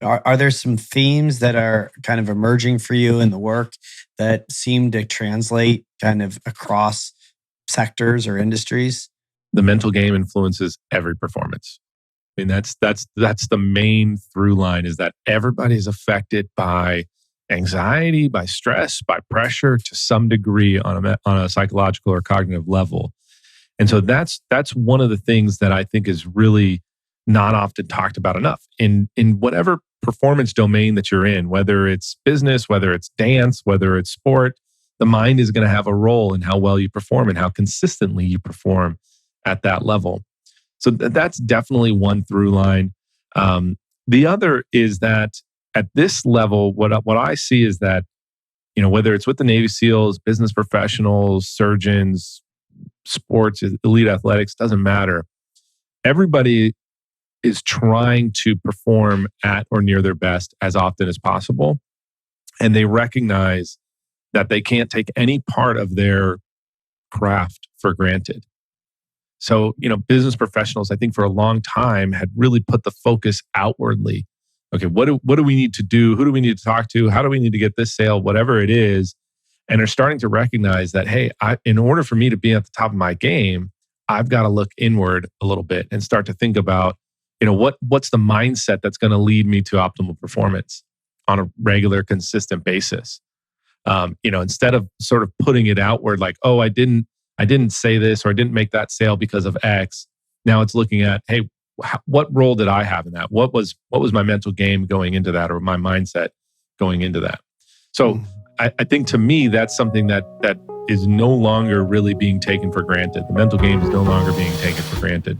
Are there some themes that are kind of emerging for you in the work that seem to translate kind of across sectors or industries? The mental game influences every performance. I mean, that's the main through line, is that everybody's affected by anxiety, by stress, by pressure to some degree on a psychological or cognitive level. And so that's one of the things that I think is really not often talked about enough in whatever performance domain that you're in, whether it's business, whether it's dance, whether it's sport. The mind is going to have a role in how well you perform and how consistently you perform at that level. So that's definitely one through line. The other is that at this level, what I see is that, whether it's with the Navy SEALs, business professionals, surgeons, sports, elite athletics, doesn't matter. Everybody is trying to perform at or near their best as often as possible. And they recognize that they can't take any part of their craft for granted. So, business professionals, I think for a long time had really put the focus outwardly. Okay, what do we need to do? Who do we need to talk to? How do we need to get this sale? Whatever it is. And are starting to recognize that, hey, in order for me to be at the top of my game, I've got to look inward a little bit and start to think about, what's the mindset that's going to lead me to optimal performance on a regular, consistent basis. Instead of sort of putting it outward like, oh, I didn't say this or I didn't make that sale because of X. Now it's looking at, hey, what role did I have in that? What was my mental game going into that, or my mindset going into that? So I think to me, that's something that is no longer really being taken for granted. The mental game is no longer being taken for granted.